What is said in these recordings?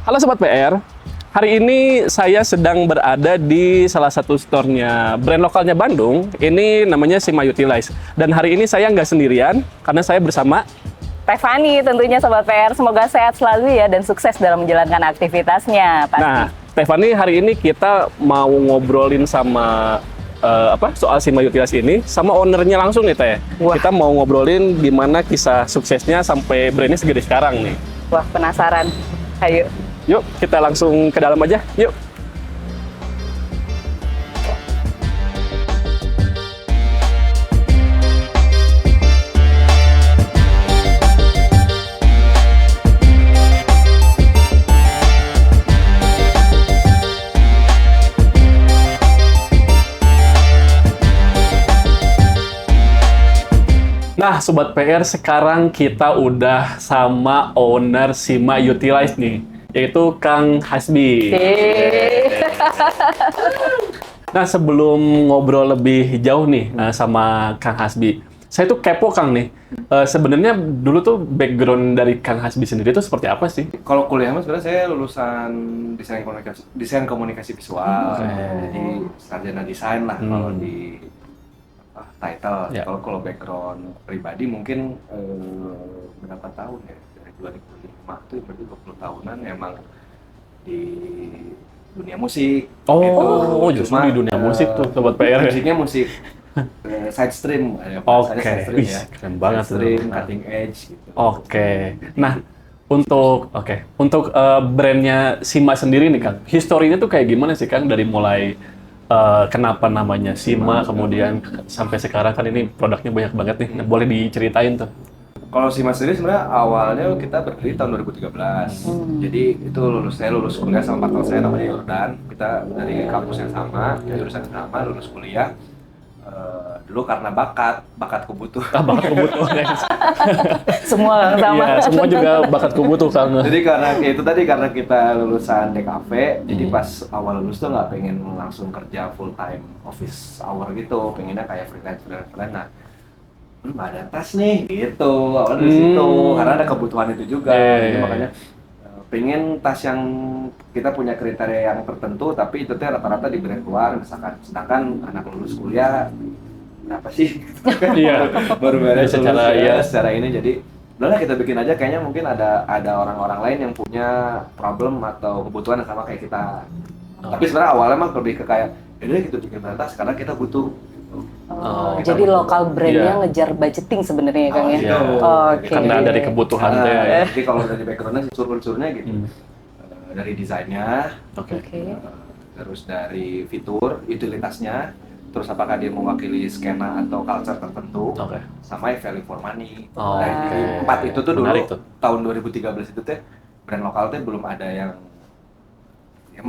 Halo Sobat PR, hari ini saya sedang berada di salah satu store-nya brand lokalnya Bandung. Ini namanya Sima Utilize. Dan hari ini saya nggak sendirian, karena saya bersama Tefani tentunya Sobat PR. Semoga sehat selalu ya dan sukses dalam menjalankan aktivitasnya. Pasti. Nah, Tefani, hari ini kita mau ngobrolin sama soal Sima Utilize ini sama ownernya langsung nih Teh. Wah. Kita mau ngobrolin gimana kisah suksesnya sampai brandnya segede sekarang nih. Wah, penasaran. Ayo. Yuk, kita langsung ke dalam aja. Yuk. Nah, Sobat PR, sekarang kita udah sama owner Sima Utilize nih, yaitu Kang Hasbi. Nah, sebelum ngobrol lebih jauh nih sama Kang Hasbi, saya tuh kepo Kang nih. Sebenarnya dulu tuh background dari Kang Hasbi sendiri tuh seperti apa sih? Kalau kuliah mas sebenarnya saya lulusan desain komunikasi visual. Jadi sarjana desain lah kalau di title. Ya. Kalau background pribadi mungkin berapa tahun ya? Dari 2005 tuh berarti 20 tahunan emang di dunia musik. Oh, gitu. justru di dunia musik tuh Sobat PR. Musiknya musik side stream, Oke. side stream ya. Keren banget Side stream, tuh. cutting edge gitu. Oke. Nah, untuk brandnya Sima sendiri nih Kang, historinya tuh kayak gimana sih Kang dari mulai kenapa namanya Sima, kemudian sampai sekarang kan ini produknya banyak banget nih. Nah, boleh diceritain tuh. Kalau Sima sendiri sebenarnya awalnya kita berdiri tahun 2013. Jadi itu saya lulus kuliah sama partner saya namanya Yordan. Kita dari kampus yang sama, jurusan yang sama, lulus kuliah. Dulu karena bakat kebutuhan. Bakat kubutuh, guys. Semua sama. Iya, semua juga bakat kubutuh Kang. Jadi karena kita lulusan DKV, jadi pas awal lulus tuh nggak pengen langsung kerja full time office hour gitu, pengennya kayak freelance. Nah, nggak ada tas nih, gitu. Awalnya dari situ, karena ada kebutuhan itu juga. Jadi makanya pengen tas yang kita punya kriteria yang tertentu, tapi itu teh rata-rata di brand luar, misalkan. Sedangkan anak lulus kuliah berapa sih? Iya. Baru beres Secara secara ini, jadi udahlah kita bikin aja. Kayaknya mungkin ada orang-orang lain yang punya problem atau kebutuhan yang sama kayak kita. Tapi sebenarnya awalnya emang lebih ke kayak, yaudah kita bikin brand tas karena kita butuh. Jadi lokal brandnya Iya. ngejar budgeting sebenarnya ya Kang ya. Iya. Oke. Karena dari kebutuhan teh. Ya. Jadi kalau dari backgroundnya unsur-unsurnya gitu, dari desainnya, Oke. terus dari fitur, utilitasnya, terus apakah dia mewakili skena atau culture tertentu, Oke. sama value for money. Oh, Nah, oke. dari empat itu tuh dulu Menarik tuh. tahun 2013 itu teh brand lokal teh belum ada yang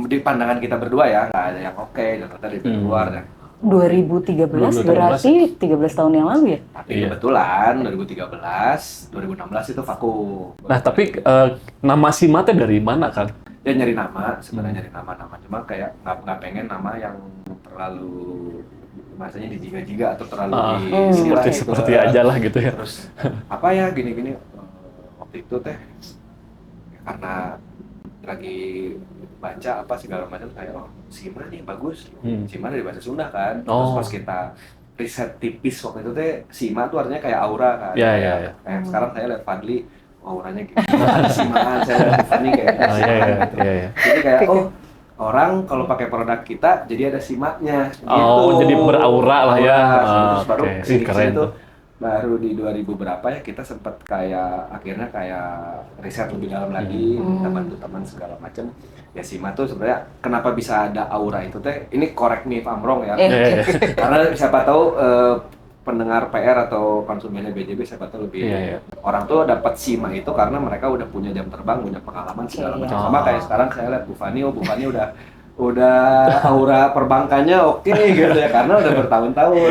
di pandangan kita berdua ya, nggak ada yang oke, dan ternyata di luar ya. 2013 berarti 13 tahun yang lalu ya? Tapi Iya. kebetulan 2016 itu vakum. Nah, tapi nama Sima teh dari mana Kang? Dia nyari nama, sebenarnya nyari nama-nama, cuma kayak nggak pengen nama yang terlalu bahasanya dijiga-jiga atau terlalu disilah gitu. Seperti aja lah gitu ya. Terus apa ya gini-gini, waktu itu teh karena lagi baca apa segala macam kayak Sima nih bagus. Sima dari bahasa Sunda kan. Terus pas kita riset tipis waktu itu teh Sima tuh artinya kayak aura kan. Iya. Kayak sekarang saya lihat Fadli auranya gitu. Simaan, saya lihat Fadli kayak gitu. Iya. Jadi kayak orang kalau pakai produk kita jadi ada simaknya gitu. Jadi beraura lah ya. Terus baru Oke, sih keren tuh tuh. baru di 2000 berapa ya kita sempat kayak akhirnya kayak riset lebih dalam lagi, kita bantu teman segala macam. Ya Sima tuh sebenarnya kenapa bisa ada aura itu teh, ini correct me if I'm wrong ya. Karena siapa tahu pendengar PR atau konsumennya BJB siapa tahu lebih orang tuh dapat Sima itu karena mereka udah punya jam terbang, punya pengalaman segala macam. Sama kayak sekarang saya lihat Bu Fani udah aura perbankannya oke gitu ya, karena udah bertahun-tahun.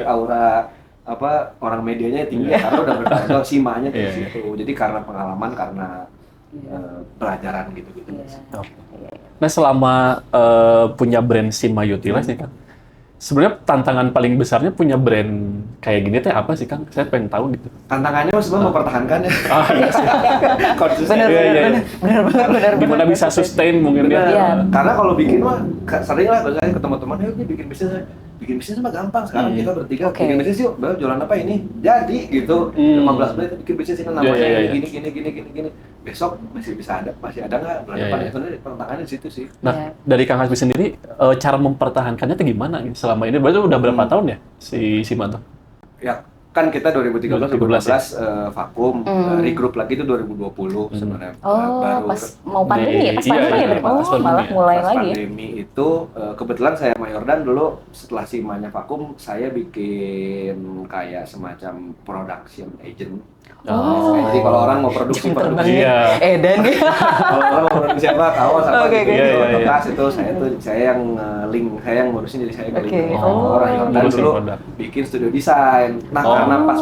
Aura apa orang medianya tinggi karena udah bertahun-tahun, Simanya di situ. Jadi karena pengalaman, karena pelajaran gitu-gitu. Nah, selama punya brand Sima Utilize nih Kang, sebenarnya tantangan paling besarnya punya brand kayak gini teh apa sih Kang? Saya pengen tahu gitu. Tantangannya sebenarnya mempertahankan ya. Konsisten. Bener, Iya, iya, iya. bener. Gimana bisa sustain mungkin Benar. ya? Iya. Karena kalau bikin mah sering lah balik ke teman-teman, "Ayo bikin bisnis aja." Bikin bisnis mah gampang. Sekarang kita bertiga Oke. bikin bisnis yuk, Bel, jualan apa ini? Jadi gitu. 15 menit bikin bisnis ini namanya Iya, iya, gini. Besok masih ada nggak? Bulan Iya, depan iya. itu tantangannya di situ sih. Nah, Iya. dari Kang Hasbi sendiri, cara mempertahankannya tuh gimana gitu selama ini? Berarti udah berapa tahun ya si Sima tuh? Ya kan kita 2013 2013 2014 vakum, regroup lagi itu 2020 sebenarnya. Oh, Baru pas mau pandemi ya? Pas Iya, pandemi ya? iya, Oh, pas pandemi malah ya. mulai pas lagi. pandemi itu kebetulan saya sama Yordan dulu setelah Simanya vakum saya bikin kayak semacam production agent. Oh. Jadi kalau orang mau produksi Iya. Edan ya. kalau orang mau produksi apa kaos apa Oke, gitu, oke. Iya, iya, iya. tas itu saya yang link, saya yang ngurusin, jadi saya Oke. nge-link Oh. orang Yordan Ngurusin dulu produk. bikin studio desain. Nah Oh. karena pas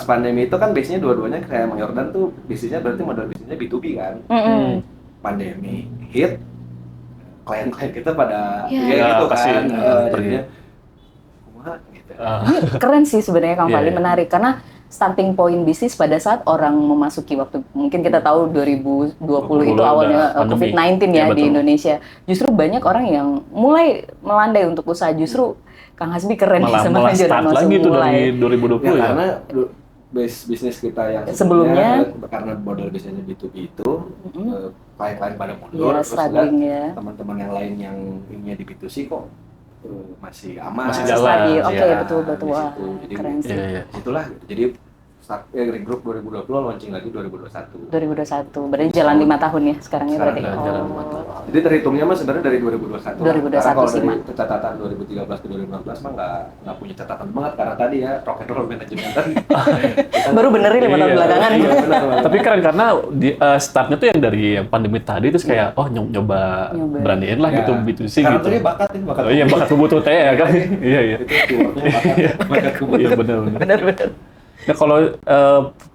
pandemi itu kan biasanya dua-duanya kayak sama Yordan tuh bisnisnya berarti modal bisnisnya B2B kan. Pandemi hit, klien-klien kita pada Iya. ya Ya, gitu pasti, kan, pergi. jadinya kumaha gitu. Ini keren sih sebenarnya Kang Iya, Fali, iya. menarik karena starting point bisnis pada saat orang memasuki waktu mungkin kita tahu 2020 itu udah awalnya pandemi. COVID-19 ya Iya, di betul. Indonesia. Justru banyak orang yang mulai melandai untuk usaha. Justru Kang Hasbi keren nih sama Malah start Jordan lagi tuh dari mulai. 2020 Ya, ya? karena bisnis kita yang Sebelumnya, karena modal bisnisnya B2B itu klien-klien pada mundur, Iya, terus struggling lihat ya. teman-teman yang lain yang ininya di B2C kok masih aman, Masih Masih jalan. stabil. Oke, Iya, betul. di Wah, situ. Jadi keren sih. Iya, iya. itulah gitu. Jadi regroup 2020 launching lagi 2021. 2021, berarti jalan 5 tahun ya sekarang ya berarti. Sekarang jalan 5 tahun. Jadi terhitungnya mah sebenarnya dari 2021. 2021 Karena kalau sih, dari Mak. catatan 2013 ke 2015 mah nggak punya catatan banget karena tadi ya rock and roll management tadi. Baru benerin 5 tahun Iya. belakangan. Iya, benar, benar. Tapi keren karena startnya tuh yang dari yang pandemi tadi terus kayak nyoba Nyoba. beraniin lah gitu Ya. B2C Karena gitu. tuh dia bakat ini, bakat. Oh iya, bakat kebutuhan teh ya kan? Iya, iya. Itu keywordnya bakat kebutuhan. Iya, benar. Bener-bener. Nah kalau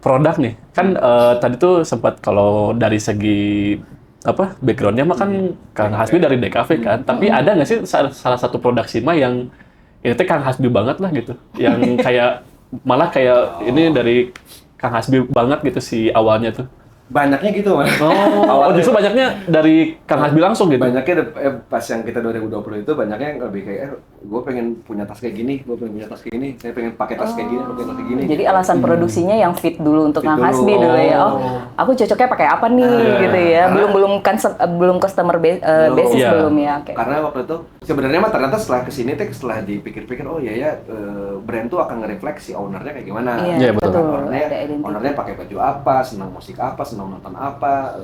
produk nih, kan tadi tuh sempat kalau dari segi apa backgroundnya mah kan Kang Hasbi dari DKV kan, tapi ada nggak sih salah satu produk Sima yang itu Kang Hasbi banget lah gitu, yang kayak malah kayak ini dari Kang Hasbi banget gitu si awalnya tuh. Banyaknya gitu, Mas. Oh, justru banyaknya dari Kang Hasbi langsung gitu. Banyaknya pas yang kita 2020 itu banyaknya yang lebih kayak gue pengen punya tas kayak gini, gue pengen punya tas kayak gini, saya pengen pakai tas kayak gini, pakai tas kayak gini. Jadi alasan produksinya yang fit dulu untuk Fit Kang dulu. Hasbi dulu ya. Oh, aku cocoknya pakai apa nih gitu ya. Belum customer basis Iya. belum ya. Oke. Karena waktu itu sebenarnya mah ternyata setelah kesini teh setelah dipikir-pikir oh ya brand tuh akan nge-reflect si ownernya kayak gimana. Iya, betul. Ada identitas. Ownernya pakai baju apa, senang musik apa, senang nonton apa,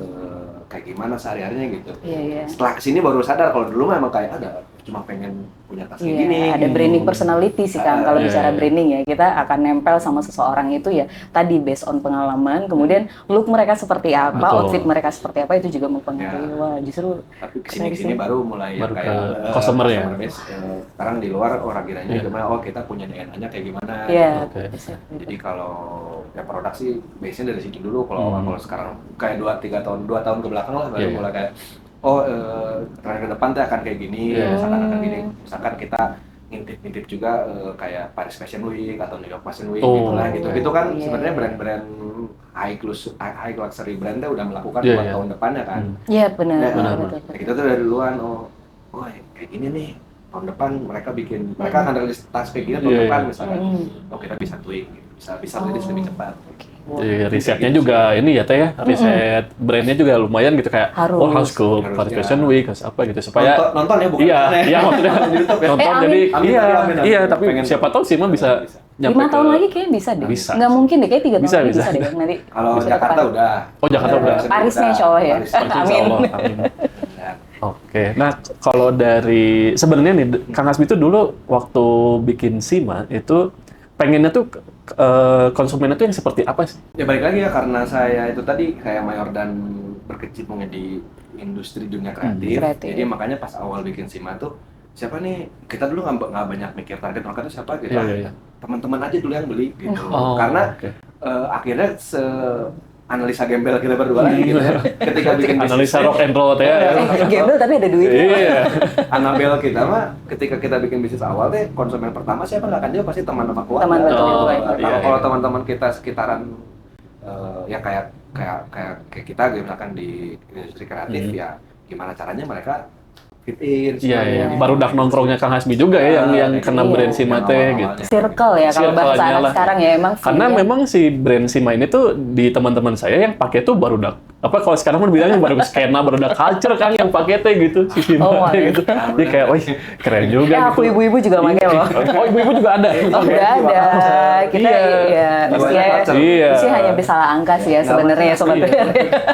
kayak gimana sehari-harinya gitu. Iya, iya. Setelah kesini baru sadar kalau dulu mah emang kayak ada cuma pengen punya tas kayak Iya, gini. ada branding personality sih Kang. Kalau bicara branding ya, kita akan nempel sama seseorang itu ya tadi based on pengalaman, kemudian look mereka seperti apa, Betul. outfit mereka seperti apa itu juga mempengaruhi. Ya. Wah, justru Tapi keren kesini sih. baru mulai Baru kayak ke customer ya? base. Sekarang di luar orang kiranya Iya. gimana? Oh kita punya DNA-nya kayak gimana? Iya. Oke. bisa gitu. Jadi kalau ya produk sih base-nya dari situ dulu. Kalau sekarang kayak 2 tahun ke belakang lah baru Iya. mulai kayak tren ke depan tuh akan kayak gini, Iya. misalkan akan gini. Misalkan kita ngintip-ngintip juga kayak Paris Fashion Week atau New York Fashion Week Oh, gitu lah gitu. oke. Itu kan Iya. sebenarnya brand-brand high luxury brand-nya udah melakukan Iya, buat iya. tahun depannya kan. Iya benar. Nah, benar, betul. ya kita tuh dari duluan, kayak gini nih, tahun depan mereka akan rilis tas kayak gini tahun Iya, depan iya. misalkan, kita bisa tweak, gitu. bisa rilis lebih cepat. Jadi risetnya juga ini ya teh ya, riset brandnya juga lumayan gitu kayak harus ke Harus, Paris ya. Fashion Week harus apa gitu supaya Nonton ya bukan iya nonton ya. iya maksudnya Di YouTube ya. nonton amin. jadi Amin, iya amin, amin. iya tapi Pengen siapa tahu sih mah bisa nyampe 5 tahun ke- lagi kayaknya bisa deh. Bisa. Nggak mungkin deh, kayak 3 tahun Bisa, lagi bisa. bisa deh Bang, nanti. Kalau bisa Jakarta depan. udah. Oh, Jakarta udah. Parisnya insya Allah ya. Paris. Insya Amin. Allah, amin. Ya. Oke, nah kalau dari sebenarnya nih Kang Hasbi itu dulu waktu bikin Sima itu pengennya tuh konsumennya tuh yang seperti apa sih? Ya balik lagi ya karena saya itu tadi kayak Mayor dan berkecimpungnya di industri dunia kreatif. Kreatif. Jadi makanya pas awal bikin Sima tuh siapa nih, kita dulu nggak banyak mikir target market itu siapa gitu. Iya, iya, iya. Teman-teman aja dulu yang beli gitu. Oh, Karena oke. akhirnya analisa gembel kita berdua lagi gitu ya. Ketika bikin Analisa bisnis, rock and roll ya. Gembel tapi ada duitnya. Iya. Anabel kita mah ketika kita bikin bisnis awal teh konsumen pertama siapa nggak akan jauh pasti teman sama keluarga. Teman betul. Oh, Kalau iya, kalau iya. teman-teman kita sekitaran ya kayak kita gitu, misalkan di industri kreatif ya gimana caranya mereka fit in. Iya, iya. Iya. Baru dak nongkrongnya Kang Hasbi juga ya yang kena Iya. brand Sima teh gitu. Circle ya kalau bahasa Circle-nya anak lah. sekarang ya emang. Karena feel-nya. memang si brand Sima ini tuh di teman-teman saya yang pakai tuh baru dak kalau sekarang kan bilangnya baru skena, baru dak culture kan yang pakai teh gitu si Sima Oh my gitu. Jadi kayak, wih keren juga Ya aku gitu. ibu-ibu juga pakai loh. Oh ibu-ibu juga ada. Oh udah ada. Kita Iya. ya Iya. sih hanya bisa salah angka sih ya sebenarnya sobat.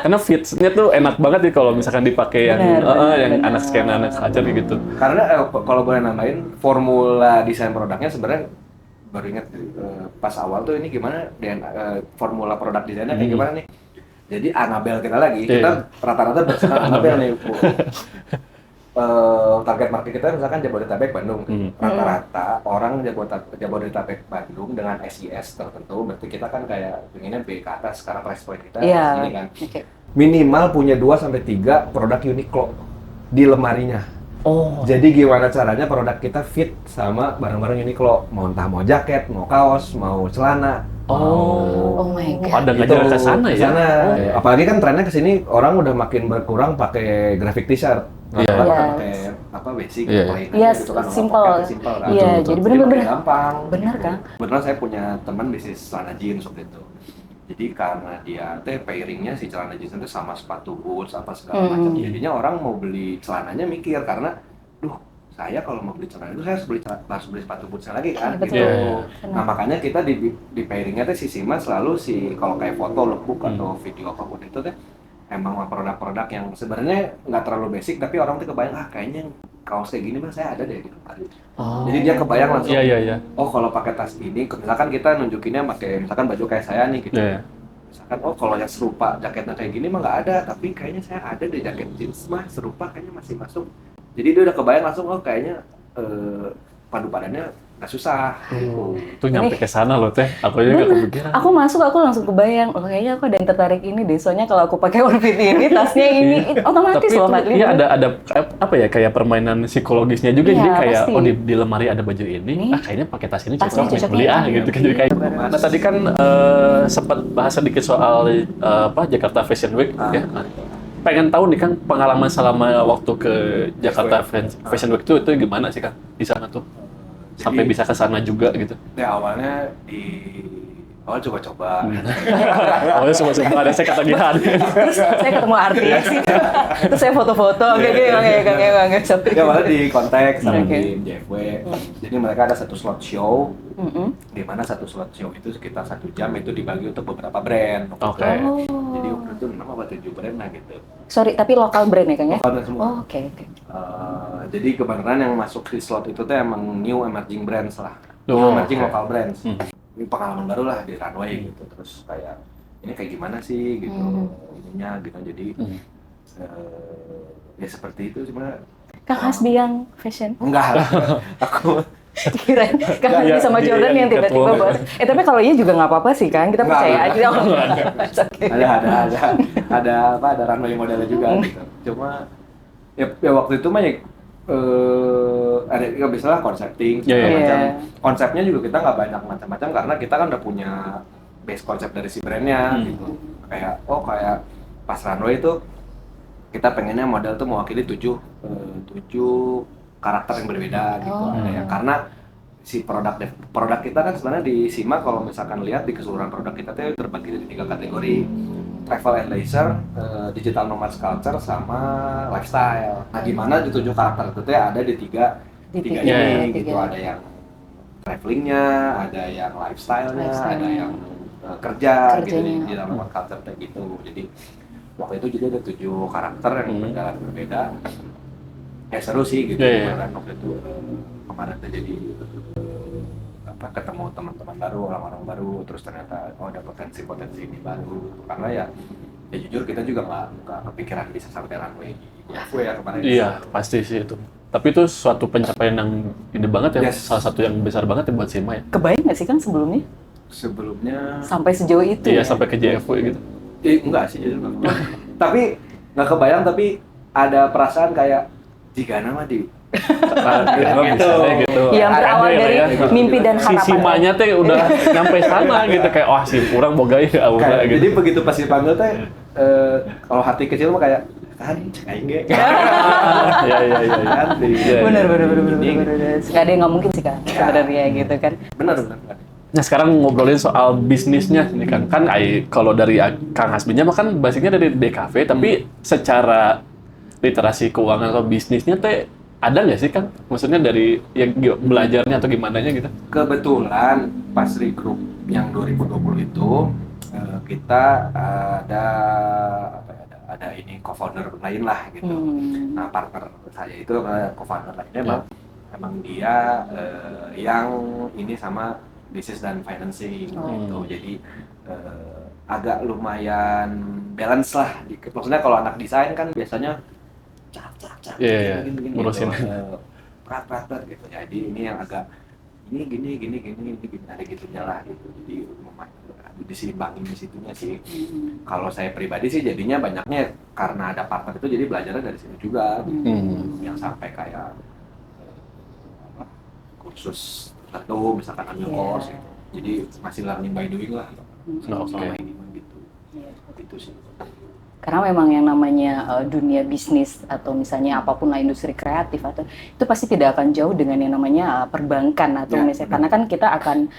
Karena fitsnya tuh enak banget nih kalau misalkan dipakai yang Benar, yang benar. anak skena, anak culture gitu. Karena kalau boleh nambahin formula desain produknya sebenarnya baru ingat pas awal tuh ini gimana dan formula produk desainnya kayak gimana nih. Jadi Anabel kita lagi, kita rata-rata bersenang Anabel nih Bu. Target market kita misalkan Jabodetabek Bandung. Rata-rata orang Jabodetabek Bandung dengan SIS tertentu, berarti kita kan kayak pengennya B ke atas, sekarang price point kita Iya. ini kan. Oke. Minimal punya 2-3 produk Uniqlo di lemarinya. Oh. Jadi gimana caranya produk kita fit sama barang-barang Uniqlo, mau entah mau jaket, mau kaos, mau celana. Oh my god. Pada ngajar ke sana ya. Kesana. Apalagi kan trennya kesini orang udah makin berkurang pakai graphic t-shirt. Iya. Orang Yes. pakai apa basic, Iya. plain Iya, aja gitu kan. simple. Simple kan. Iya, Betul, jadi Jadi bener-bener pakai gampang. bener kan? Kebetulan saya punya teman bisnis celana jeans waktu itu. Jadi karena dia pairingnya si celana jeans itu sama sepatu boots apa segala macam. Jadinya orang mau beli celananya mikir karena, duh saya kalau mau beli celana itu saya harus beli sepatu bootsnya lagi kan. Iya, betul. Gitu. Iya. Nah makanya kita di pairingnya si Sima selalu kalau kayak foto, lookbook atau video apapun itu emang produk-produk yang sebenarnya nggak terlalu basic tapi orang tuh kebayang kayaknya kaos kayak gini mah saya ada deh di lemari. Jadi dia kebayang langsung. Iya, iya, iya. Oh kalau pakai tas ini, misalkan kita nunjukinnya pakai misalkan baju kayak saya nih gitu. Iya. Misalkan oh kalau yang serupa jaketnya kayak gini mah nggak ada, tapi kayaknya saya ada deh jaket jeans mah serupa kayaknya masih masuk. Jadi dia udah kebayang langsung oh kayaknya padu padannya nggak susah. Tuh nyampe ke sana loh teh. Aku aja nggak kepikiran. Aku masuk, aku langsung kebayang, oh kayaknya aku ada yang tertarik ini deh, soalnya kalau aku pakai outfit ini, tasnya ini, otomatis Tapi loh, itu, Mbak. iya ada apa ya kayak permainan psikologisnya juga. Iya, Jadi kayak pasti. di lemari ada baju ini, kayaknya pakai tas ini Tasnya cocok cocok beli ya. gitu kan. Jadi kayak nah tadi kan sempat bahas sedikit soal Jakarta Fashion Week ya. Nah, pengen tahu nih Kang pengalaman selama waktu ke Jakarta Fashion Week itu gimana sih Kang di sana tuh? Sampai bisa ke sana juga gitu. Ya awalnya awal coba-coba. Awalnya semua ada saya ketagihan. Terus saya ketemu artis, terus saya foto-foto, oke, Ya awalnya di konteks sama Oke. di JFW. Jadi mereka ada satu slot show, di mana satu slot show itu sekitar 1 jam itu dibagi untuk beberapa brand. Oke. Jadi waktu itu 6 apa 7 brand lah gitu. Sorry, tapi lokal brand ya, Kang ya? Lokal brand semua. Oh, oke. Jadi kebenaran yang masuk di slot itu tuh emang new emerging brands lah. Oh, New emerging oke. local brands. Ini pengalaman baru lah di runway gitu. Terus kayak ini kayak gimana sih gitu ininya gitu. Jadi ya seperti itu cuma Kang Hasbi yang fashion. enggak lah. Aku Kirain Kang Hasbi sama dia Jordan yang yang tiba-tiba catwalk. bahas. Tapi kalau iya juga nggak apa-apa sih, Kang. Kita Nggak, percaya nggak. aja. Oh, oke. ada runway modelnya juga gitu. Cuma ya waktu itu mah ya ada ya biasalah konsepting segala Iya, iya. macam. Iya. Konsepnya juga kita nggak banyak macam-macam karena kita kan udah punya base konsep dari si brandnya gitu. Kayak pas runway itu kita pengennya model tuh mewakili 7 karakter yang berbeda gitu. Ada yang karena si produk kita kan sebenarnya di Sima kalau misalkan lihat di keseluruhan produk kita tuh terbagi dari 3 kategori. Travel and leisure, digital nomad culture, sama lifestyle. Nah, di mana di 7 karakter itu ada di tiga tiga, ini tiga. gitu. Ada yang travelingnya, ada yang lifestyle-nya, ada yang kerja gitu di Kerjanya. digital nomad culture kayak gitu. Jadi waktu itu jadi ada 7 karakter yang berbeda. Ya seru sih gitu. Iya, iya. Kemarin waktu itu kemarin tuh jadi ketemu teman-teman baru, orang-orang baru, terus ternyata ada potensi ini baru karena ya jujur kita juga nggak kepikiran bisa sampai runway di JFW ya kemarin. Iya, pasti sih itu. Tapi itu suatu pencapaian yang ide banget ya, Yes. salah satu yang besar banget ya buat Sima ya. Kebayang nggak sih, Kang, sebelumnya? Sebelumnya Sampai sejauh itu Iya, ya? sampai ke JFW gitu. Enggak sih, justru enggak. Tapi nggak kebayang, tapi ada perasaan kayak jika nama di gitu. Yang berawal Ada dari ya. mimpi dan Si harapan. Simanya teh udah nyampe sana gitu kayak wah si kurang boga ya aura kayak, gitu. jadi begitu pas dipanggil teh kalau hati kecil mah kayak kan cek aing ge. Iya. Kan, Iya. Bener. Nggak ada yang nggak mungkin sih kan sebenarnya gitu kan. benar. Nah sekarang ngobrolin soal bisnisnya nih kan kalau dari Kang Hasbinya mah kan basicnya dari DKV tapi secara literasi keuangan atau bisnisnya teh ada nggak sih Kang? Maksudnya dari yang belajarnya atau gimana nya gitu? Kebetulan pas regroup yang 2020 itu kita ada ini co-founder lain lah gitu. Nah partner saya itu co-founder lainnya emang dia yang ini sama bisnis dan financing gitu. Jadi agak lumayan balance lah. Maksudnya kalau anak desain kan biasanya cak Iya, gini ngurusin. gitu. Berat gitu. Jadi ini yang agak ini gini ada gitunya lah gitu. Jadi diseimbangin di situnya sih. Kalau saya pribadi sih jadinya banyaknya karena ada partner itu jadi belajarnya dari situ juga. Yang sampai kayak kursus tertentu misalkan ambil course gitu. Jadi masih learning by doing lah. Selama ini mah gitu. Itu sih. Karena memang yang namanya dunia bisnis atau misalnya apapun lah industri kreatif atau itu pasti tidak akan jauh dengan yang namanya perbankan atau misalnya karena kan kita akan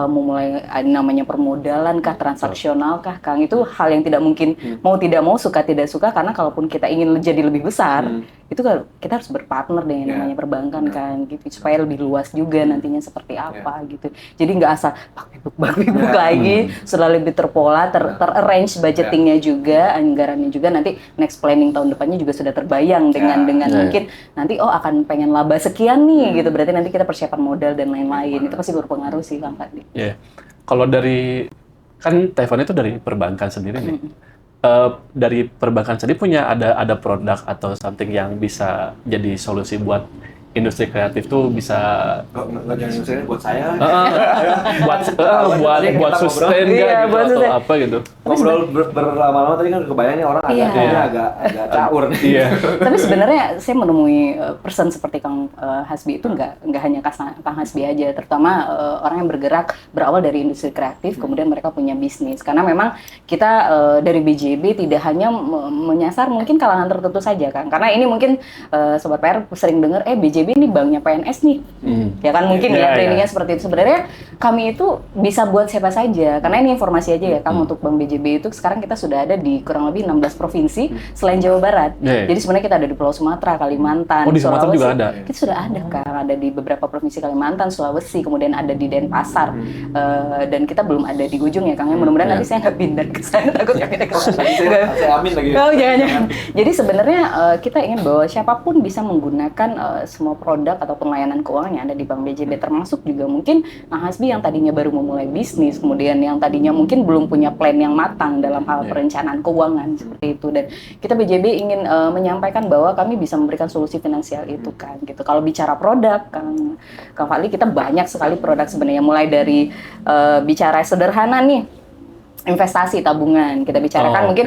memulai namanya permodalan kah, transaksional kah, Kang, itu hal yang tidak mungkin mau tidak mau suka tidak suka karena kalaupun kita ingin jadi lebih besar itu kita harus berpartner dengan yang namanya perbankan kan gitu supaya lebih luas juga nantinya seperti apa gitu. Jadi nggak asal bak bibuk lagi, sudah lebih terpola, terarrange budgetingnya juga, anggarannya juga nanti next planning tahun depannya juga sudah terbayang dengan mungkin nanti akan pengen laba sekian nih gitu. Berarti nanti kita persiapan modal dan lain-lain. Itu pasti berpengaruh sih Kang Fadli. Iya. Kalau dari kan Taiwan itu dari perbankan sendiri nih. Dari perbankan sendiri punya ada produk atau something yang bisa jadi solusi buat industri kreatif tuh bisa Nggak jadi saya buat saya. buat sustain Iya, gitu, buat atau sustain. apa gitu. Ngobrol berlama-lama tadi kan kebayang nih orang agak caur nih. Iya. Tapi sebenarnya saya menemui person seperti Kang Hasbi itu nggak hanya Kang Hasbi aja, terutama orang yang bergerak berawal dari industri kreatif, kemudian mereka punya bisnis. Karena memang kita dari BJB tidak hanya menyasar mungkin kalangan tertentu saja kan, karena ini mungkin Sobat PR sering dengar BJB ini banknya PNS nih, ya kan mungkin trainingnya seperti itu. Sebenarnya kami itu bisa buat siapa saja, karena ini informasi aja ya Kang, untuk Bank BJB itu sekarang kita sudah ada di kurang lebih 16 provinsi selain Jawa Barat. Jadi sebenarnya kita ada di Pulau Sumatera, Kalimantan, di Sumatera Sulawesi. juga ada. Kita sudah ada Kang, ada di beberapa provinsi Kalimantan, Sulawesi, kemudian ada di Denpasar, dan kita belum ada di ujung ya Kang. Mudah-mudahan nanti saya nggak pindah ke sana, takut nggak pindah ke sana. Saya amin lagi. Oh jangan. Jadi sebenarnya kita ingin bahwa siapapun bisa menggunakan semua produk ataupun layanan keuangan yang ada di Bank BJB, termasuk juga mungkin Kang Hasbi yang tadinya baru memulai bisnis, kemudian yang tadinya mungkin belum punya plan yang matang dalam hal perencanaan keuangan seperti itu. Dan kita BJB ingin menyampaikan bahwa kami bisa memberikan solusi finansial itu kan gitu. Kalau bicara produk Kang Fadli, kita banyak sekali produk sebenarnya, mulai dari bicara sederhana nih, investasi tabungan kita bicarakan. Mungkin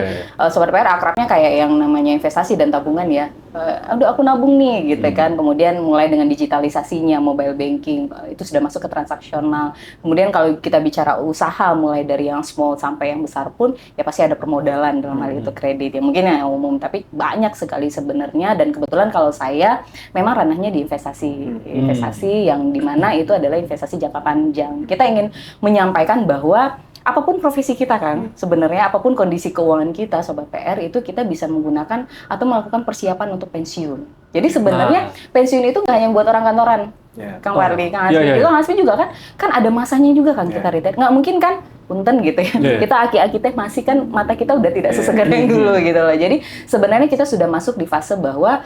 Sobat PR akrabnya kayak yang namanya investasi dan tabungan ya. Aduh aku nabung nih gitu kan. Kemudian mulai dengan digitalisasinya, mobile banking itu sudah masuk ke transaksional. Kemudian kalau kita bicara usaha mulai dari yang small sampai yang besar pun ya pasti ada permodalan, dalam hal itu kredit ya mungkin yang umum, tapi banyak sekali sebenarnya. Dan kebetulan kalau saya memang ranahnya di investasi yang dimana itu adalah investasi jangka panjang. Kita ingin menyampaikan bahwa apapun profesi kita kan, sebenarnya apapun kondisi keuangan kita, Sobat PR, itu kita bisa menggunakan atau melakukan persiapan untuk pensiun. Jadi sebenarnya pensiun itu nggak hanya buat orang kantoran, Kang Warli, Kang Hasbi juga, Kang Hasbi juga kan ada masanya juga kan kita retire. Nggak mungkin kan, punten gitu ya. Kita aki-aki teh masih kan mata kita udah tidak sesegar yang dulu gitu loh. Jadi sebenarnya kita sudah masuk di fase bahwa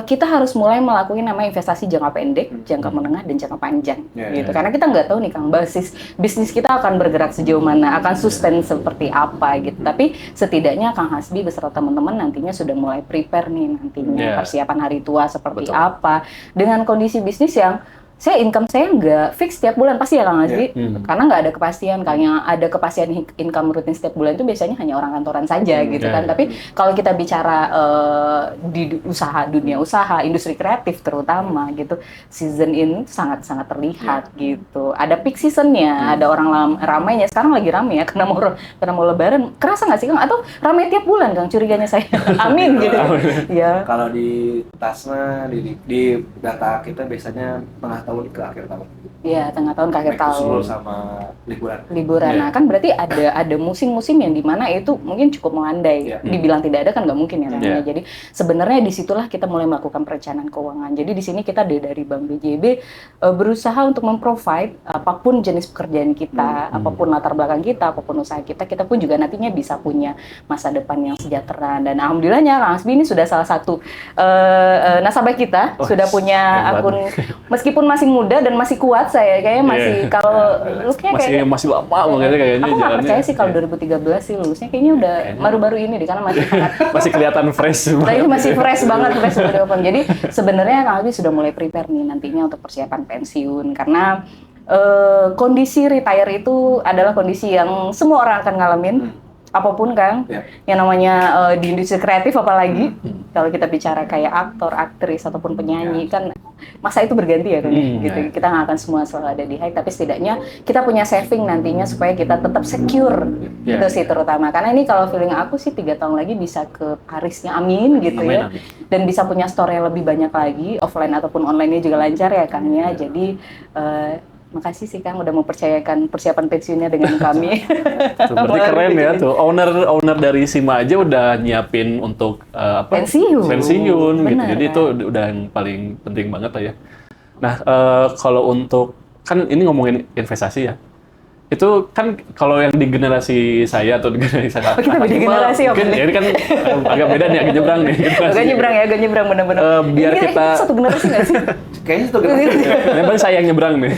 kita harus mulai melakukan namanya investasi jangka pendek, jangka menengah, dan jangka panjang gitu. Karena kita nggak tahu nih Kang, basis bisnis kita akan bergerak sejauh mana, akan sustain seperti apa gitu. Tapi setidaknya Kang Hasbi beserta teman-teman nantinya sudah mulai prepare nih nantinya persiapan hari tua seperti apa dengan kondisi bisnis yang saya income saya nggak fix setiap bulan pasti ya Kang Hasbi, karena nggak ada kepastian. Kayaknya ada kepastian income rutin setiap bulan itu biasanya hanya orang kantoran saja gitu kan. Tapi kalau kita bicara di dunia usaha, industri kreatif terutama gitu, season in sangat-sangat terlihat gitu. Ada peak seasonnya, ada orang ramainya. Sekarang lagi ramai ya karena mau Lebaran. Kerasa nggak sih Kang? Atau ramai tiap bulan Kang? Curiganya saya. Amin gitu. Ya. Kalau di Tasma, di data kita biasanya tengah tahun ke akhir tahun. Iya, tengah tahun ke akhir tahun. Sama liburan. Nah, kan berarti ada musim-musim yang dimana itu mungkin cukup melandai. Dibilang tidak ada kan nggak mungkin ya namanya. Jadi sebenarnya disitulah kita mulai melakukan perencanaan keuangan. Jadi di sini kita dari Bank BJB berusaha untuk memprovide apapun jenis pekerjaan kita, apapun latar belakang kita, apapun usaha kita pun juga nantinya bisa punya masa depan yang sejahtera. Dan alhamdulillahnya Kang Hasbi ini sudah salah satu nasabah kita, sudah punya akun meskipun masih muda dan masih kuat. Saya kayaknya masih kalau lulusnya masih lama banget kayaknya. Aku nggak percaya sih kalau 2013 sih lulusnya kayaknya udah baru-baru ini deh karena masih masih kelihatan fresh. Masih fresh banget fresh dari open. Jadi sebenarnya Kang Albi sudah mulai prepare nih nantinya untuk persiapan pensiun karena kondisi retire itu adalah kondisi yang semua orang akan ngalamin. Apapun Kang, yang namanya di industri kreatif apalagi kalau kita bicara kayak aktor, aktris ataupun penyanyi kan masa itu berganti ya Kang. Gitu. Kita nggak akan semua selalu ada di high, tapi setidaknya kita punya saving nantinya supaya kita tetap secure. Itu sih terutama. Karena ini kalau feeling aku sih 3 tahun lagi bisa ke Parisnya, amin gitu ya. Dan bisa punya store yang lebih banyak lagi, offline ataupun online-nya juga lancar ya Kang ya. Jadi makasih sih Kang udah mempercayakan persiapan pensiunnya dengan kami. Berarti keren ya tuh. Owner dari Sima aja udah nyiapin untuk pensiun gitu. Jadi itu udah yang paling penting banget lah ya. Nah, kalau untuk kan ini ngomongin investasi ya. Itu kan kalau yang di generasi saya atau di generasi saya. Kita beda generasi ya. Mungkin ya ini kan agak beda nih, agak nyebrang nih. Agak nyebrang benar-benar. Biar kita satu generasi nggak sih? Kayaknya satu generasi. Memang saya yang nyebrang nih.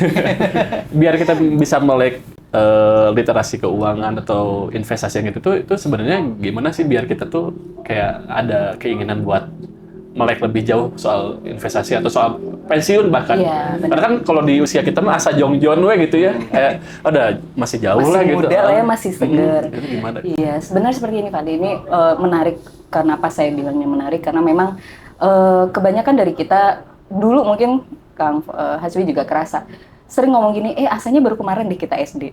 Biar kita bisa melek literasi keuangan atau investasi yang itu sebenarnya gimana sih biar kita tuh kayak ada keinginan buat melek lebih jauh soal investasi atau soal pensiun bahkan. Karena kan kalau di usia kita mah asa jongjon we gitu ya. Kayak udah masih jauh masih lah gitu. Masih muda lah ya, masih segar. Itu gimana? Iya, sebenarnya seperti ini Pak. Ini menarik. Kenapa saya bilangnya menarik? Karena memang kebanyakan dari kita dulu mungkin Kang Hasbi juga kerasa sering ngomong gini, asanya baru kemarin deh kita SD.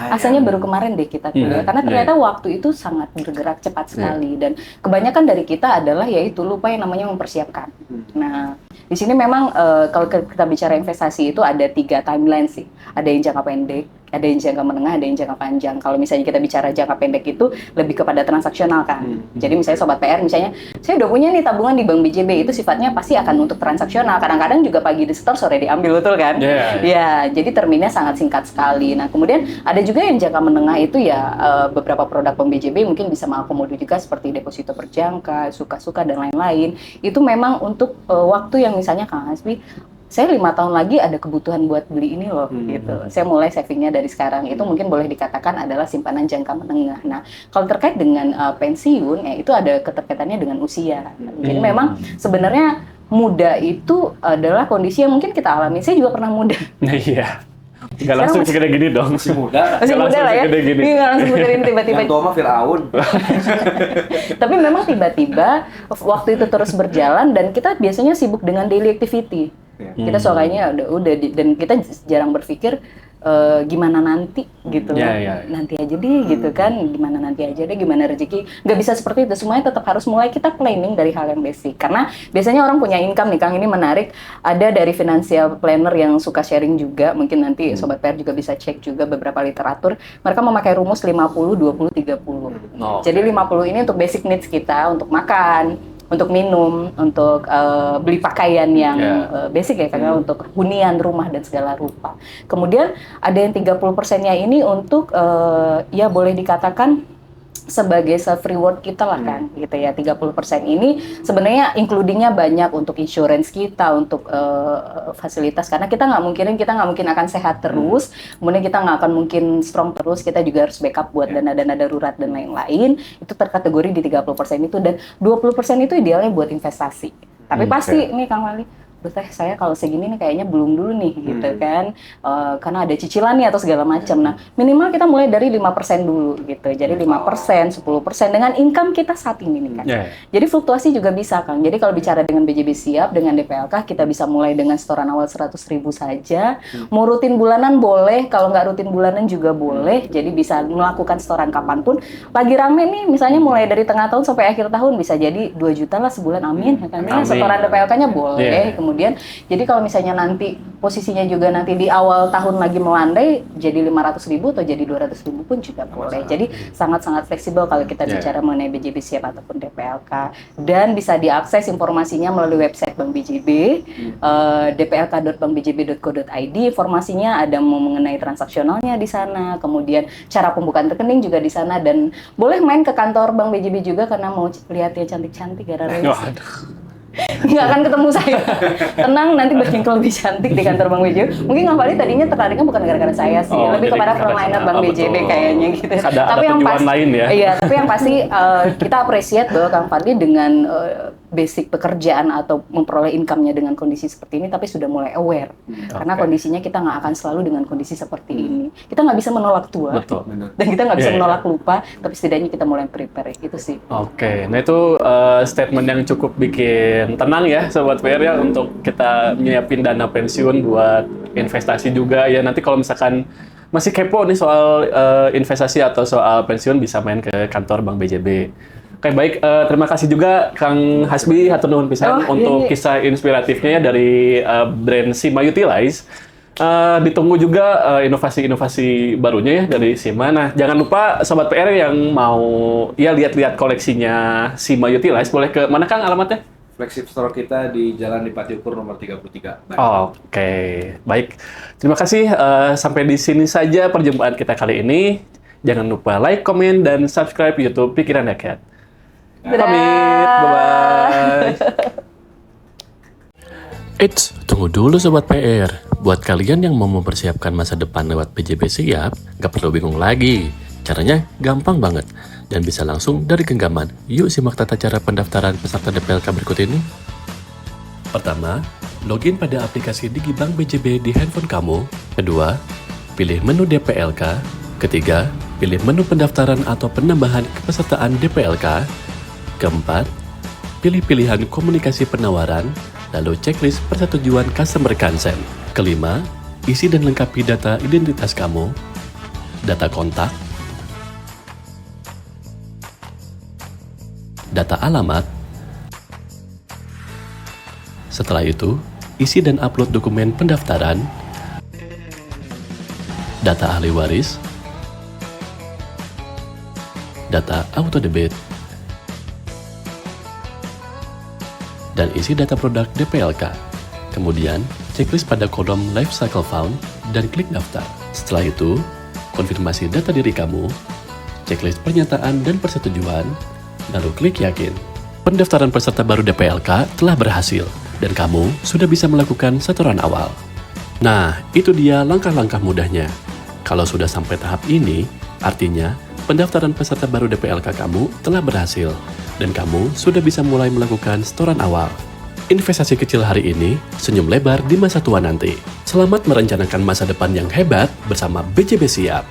Asanya baru kemarin deh kita kuliah. Karena ternyata waktu itu sangat bergerak cepat sekali. Dan kebanyakan dari kita adalah yaitu lupa yang namanya mempersiapkan. Nah, di sini memang kalau kita bicara investasi itu ada 3 timeline sih. Ada yang jangka pendek, ada yang jangka menengah, ada yang jangka panjang. Kalau misalnya kita bicara jangka pendek itu lebih kepada transaksional kan. Jadi misalnya Sobat PR, misalnya saya udah punya nih tabungan di Bank BJB, itu sifatnya pasti akan untuk transaksional. Kadang-kadang juga pagi di setor, sore diambil, betul kan? Ya, jadi terminnya sangat singkat sekali. Nah, kemudian ada juga yang jangka menengah itu ya beberapa produk Bank BJB mungkin bisa mengakomodir juga seperti deposito berjangka, suka-suka dan lain-lain. Itu memang untuk waktu yang misalnya Kang Hasbi, saya 5 tahun lagi ada kebutuhan buat beli ini loh, gitu. Saya mulai savingnya dari sekarang. Itu mungkin boleh dikatakan adalah simpanan jangka menengah. Nah, kalau terkait dengan pensiun, itu ada keterkaitannya dengan usia. Jadi memang sebenarnya muda itu adalah kondisi yang mungkin kita alami. Saya juga pernah muda. Iya. Nggak langsung segede gini dong. Masih muda. Masih muda lah ya. Nggak langsung segede gini tiba-tiba. Yang tua mah Fir'aun. Tapi memang tiba-tiba waktu itu terus berjalan dan kita biasanya sibuk dengan daily activity. Kita soalnya udah dan kita jarang berpikir gimana nanti gitu. Nanti aja deh gitu kan, gimana nanti aja deh, gimana rezeki. Nggak bisa seperti itu, semuanya tetap harus mulai kita planning dari hal yang basic. Karena biasanya orang punya income nih Kang, ini menarik. Ada dari financial planner yang suka sharing juga, mungkin nanti Sobat PR juga bisa cek juga beberapa literatur. Mereka memakai rumus 50, 20, 30. Jadi 50 ini untuk basic needs kita, untuk makan, untuk minum, untuk beli pakaian yang basic ya, karena untuk hunian rumah dan segala rupa. Kemudian ada yang 30%-nya ini untuk ya boleh dikatakan sebagai self reward kita lah kan, gitu ya. 30% ini sebenarnya including-nya banyak untuk insurance kita, untuk fasilitas, karena kita nggak mungkin akan sehat terus, kemudian kita nggak akan mungkin strong terus, kita juga harus backup buat dana-dana darurat dan lain-lain. Itu terkategori di 30% itu, dan 20% itu idealnya buat investasi. Tapi pasti nih Kang Wali, aduh teh saya kalau segini nih kayaknya belum dulu nih gitu kan, karena ada cicilan nih atau segala macam. Nah minimal kita mulai dari 5% dulu gitu, jadi 5%, 10% dengan income kita saat ini nih kan. Jadi fluktuasi juga bisa Kang. Jadi kalau bicara dengan BJB Siap, dengan DPLK kita bisa mulai dengan setoran awal 100.000 saja. Mau rutin bulanan boleh, kalau nggak rutin bulanan juga boleh. Jadi bisa melakukan setoran kapanpun. Lagi rame nih, misalnya mulai dari tengah tahun sampai akhir tahun bisa jadi 2 juta lah sebulan, amin. Ya kan? Setoran DPLK-nya boleh. Kemudian, jadi kalau misalnya nanti posisinya juga nanti di awal tahun lagi melandai, jadi 500.000 atau jadi 200.000 pun juga boleh. Jadi sangat-sangat fleksibel kalau kita bicara mengenai BJB Siap ataupun DPLK. Dan bisa diakses informasinya melalui website Bank BJB, dplk.bankbjb.co.id. Informasinya ada mengenai transaksionalnya di sana, kemudian cara pembukaan rekening juga di sana, dan boleh main ke kantor Bank BJB juga karena mau lihat dia cantik-cantik gara nggak akan ketemu saya. Tenang, nanti banyak yang lebih cantik di kantor Bank BJB. Mungkin Kang Fadli tadinya tertariknya bukan gara-gara saya sih, lebih kepada frontliner Bank BJB kayaknya gitu. Tapi yang pasti lain ya. Iya, tapi yang pasti kita appreciate bahwa Kang Fadli dengan basic pekerjaan atau memperoleh income-nya dengan kondisi seperti ini, tapi sudah mulai aware. Karena kondisinya kita nggak akan selalu dengan kondisi seperti ini. Kita nggak bisa menolak tua, dan kita nggak bisa menolak lupa, tapi setidaknya kita mulai prepare, itu sih. Nah itu statement yang cukup bikin tenang ya Sobat PR ya, untuk kita nyiapin dana pensiun buat investasi juga ya. Nanti kalau misalkan masih kepo nih soal investasi atau soal pensiun, bisa main ke kantor Bank BJB. Oke, baik. Terima kasih juga Kang Hasbi, hatur nuhun pisan untuk kisah inspiratifnya ya dari brand Sima Utilize. Ditunggu juga inovasi-inovasi barunya ya dari Sima. Nah, jangan lupa Sobat PR yang mau ya lihat-lihat koleksinya Sima Utilize, boleh ke mana Kang alamatnya? Flagship store kita di Jalan Dipati Ukur nomor 33. Oke, baik. Terima kasih. Sampai di sini saja perjumpaan kita kali ini. Jangan lupa like, komen, dan subscribe YouTube Pikiran Rakyat. Pamit, bye-bye. Eits, tunggu dulu Sobat PR. Buat kalian yang mau mempersiapkan masa depan lewat BJB Siap, gak perlu bingung lagi. Caranya gampang banget dan bisa langsung dari genggaman. Yuk simak tata cara pendaftaran peserta DPLK berikut ini. Pertama, login pada aplikasi Digibank BJB di handphone kamu. Kedua, pilih menu DPLK. Ketiga, pilih menu pendaftaran atau penambahan kepesertaan DPLK. Keempat, pilih pilihan komunikasi penawaran, lalu checklist persetujuan customer consent. Kelima, isi dan lengkapi data identitas kamu, data kontak, data alamat. Setelah itu, isi dan upload dokumen pendaftaran, data ahli waris, data autodebit, dan isi data produk DPLK. Kemudian, checklist pada kolom Life Cycle Found dan klik daftar. Setelah itu, konfirmasi data diri kamu, checklist pernyataan dan persetujuan, lalu klik yakin. Pendaftaran peserta baru DPLK telah berhasil, dan kamu sudah bisa melakukan setoran awal. Nah, itu dia langkah-langkah mudahnya. Kalau sudah sampai tahap ini, artinya pendaftaran peserta baru DPLK kamu telah berhasil, dan kamu sudah bisa mulai melakukan setoran awal. Investasi kecil hari ini, senyum lebar di masa tua nanti. Selamat merencanakan masa depan yang hebat bersama BJB Siap.